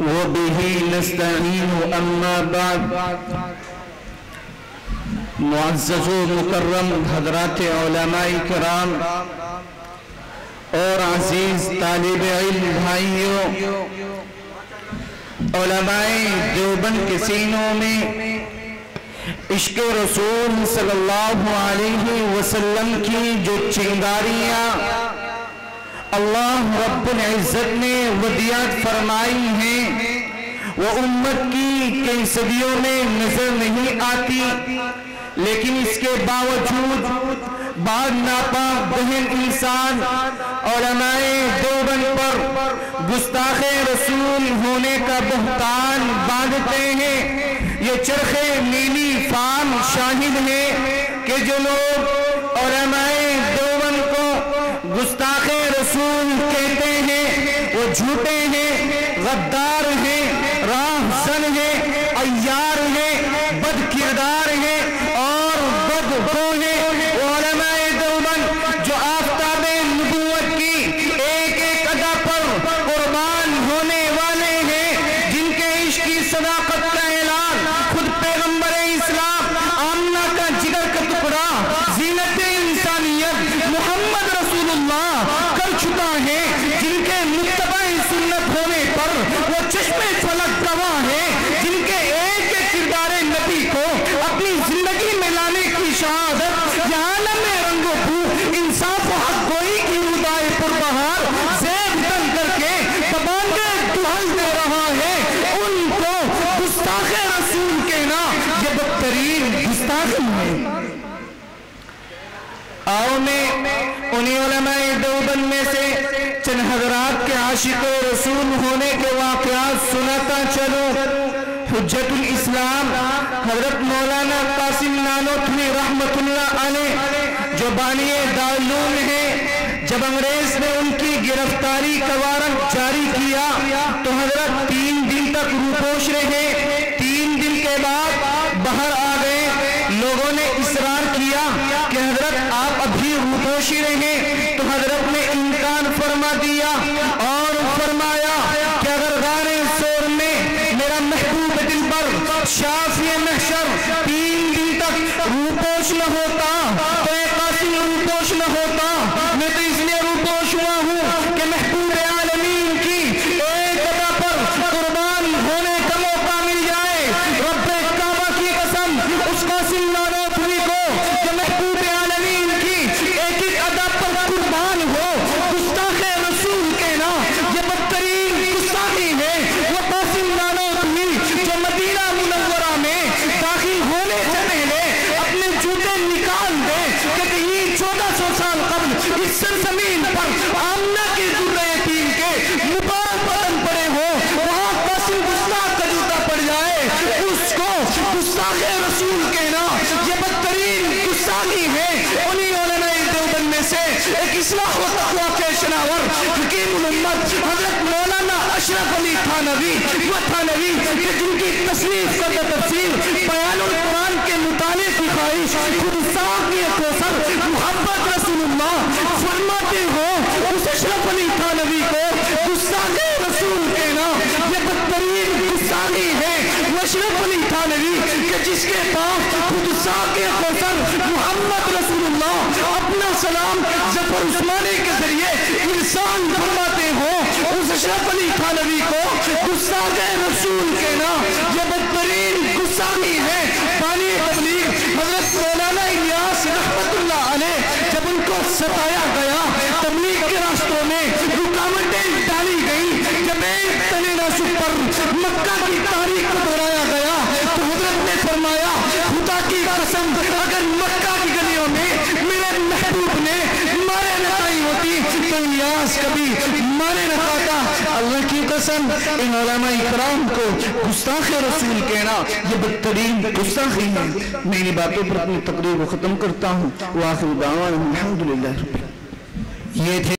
وبه نستعين أما بعد معزز و مکرم حضرات علماء کرام اور عزیز طالب علم بھائیوں، علماء دیوبند کے سینوں میں عشق رسول صلی اللہ علیہ وسلم کی جو چنگاریاں اللہ رب العزت نے ودیعت فرمائی ہیں وہ امت کی کئی صدیوں میں نظر نہیں آتی، لیکن اس کے باوجود بعض ناپاک بہن انسان علماء دیوبند پر گستاخ رسول ہونے کا بہتان باندھتے ہیں۔ یہ چرخ نیلی فام شاہد ہے کہ جو لوگ علماء دیوبند کو گستاخ رسول کہتے ہیں وہ جھوٹے ہیں، غدار ہیں، راہ زن ہیں، عیار ہیں، بد کردار ہیں اور بدخو ہیں۔ وہ علماء دیوبند جو آفتاب نبوت کی ایک ایک ادا پر قربان ہونے والے ہیں، جن کے عشق کی صداقت کا اعلان خود پیغمبر اسلام آمنہ کا جگر کا ٹکڑا زینت انسانیت محمد رسول اللہ کر چکا ہے، جن کے متبع سنت ہونے پر وہ چشم فلک گواہ ہے، جن کے ایک ایک کردار نبی کو اپنی زندگی میں لانے کی شہادت یہ عالم رنگ و بو انصاف و حق گوئی کی رودائے پربہار زیب تن کر کے تبانگے دہل دے رہا ہے۔ ان کو گستاخ رسول کہنا یہ بدترین گستاخی ہے۔ آؤ میں انہی علماء دیوبند میں سے چند حضرات کے عاشق رسول ہونے کے واقعات سناتا چلوں۔ حجت الاسلام حضرت مولانا قاسم نانوتوی رحمت اللہ علیہ جو بانی دارالعلوم ہیں، جب انگریز نے ان کی گرفتاری کا وارنٹ جاری کیا تو حضرت 3 دن تک روپوش رہے۔ 3 دن کے بعد باہر آ گئے۔ لوگوں نے اصرار کیا کہ حضرت آپ ابھی روپوشی رہیں، تو حضرت نے انکار فرما دیا اور فرمایا کہ اگر غار سور میں میرا محبوب دل پر شافی محشر 3 دن تک روپوش نہ ہوتا تو اے قاسم روپوش نہ ہوتا۔ میں تو اس لیے روپوش ہوا ہوں کہ محبوب عالمین کی ایک ادا پر قربان ہونے کا موقع مل جائے۔ رب کعبہ کی قسم اس قاسم نانوتوی کو کہ محبوب عالمین کی ایک ایک ادا پر قربان ہو، گستاخ رسول کہنا یہ بدترین گستاخی ہے۔ وہ قاسم نانوتوی جو مدینہ منورہ میں داخل ہونے سے پہلے اپنے جوتے نکال دے کہ کہیں 1400 سال قبل اس سرزمین پر آمنہ کے ذرہ یتیم کے مبارک بدن پڑے ہو، وہاں قاسم گستاخ کا جوتا پڑ جائے، اس کو گستاخ رسول کہنا یہ بدترین گستاخی ہے۔ انہی علماء دیوبند میں سے ایک اصلاح و تقویٰ کے شناور حکیم الامت حضرت مولانا اشرف علی تھانوی کہ جن کی تصنیف کردہ تفسیر بیان القرآن کے مطالعے کی خواہش خود ساقی کوثر محمد رسول اللہ فرماتے ہو، اس اشرف علی تھانوی کو گستاخ رسول کہنا یہ بدترین گستاخی ہے۔ وہ اشرف علی تھانوی کہ جس کے پاس خود ساقی کوثر محمد رسول اللہ اپنا سلام ظفر عثمانی کے ذریعے ارسال فرماتے ہو، اس اشرف علی تھانوی کو گستاخ رسول کہنا یہ بدترین گستاخی ہے۔ بانی تبلیغ حضرت مولانا الیاس رحمت اللہ علیہ جب ان کو ستایا گیا، تبلیغ کے راستوں میں رکاوٹیں ڈالی گئی، جب ایک تنے ناسک پر مکہ کی تاریخ کو دہرایا گیا تو حضرت نے فرمایا خدا کی قسم اگر مکہ کی گلیوں میں میرے محبوب نے مارے نہ کھائی ہوتی تو الیاس کبھی مارے نہ کھاتا۔ اللہ کی قسم ان علماء اکرام کو گستاخ رسول کہنا یہ بدترین گستاخی ہے۔ میری باتوں پر اپنی تقریر کو ختم کرتا ہوں۔ وآخر دعوانا الحمدللہ رب العالمین۔ یہ تھے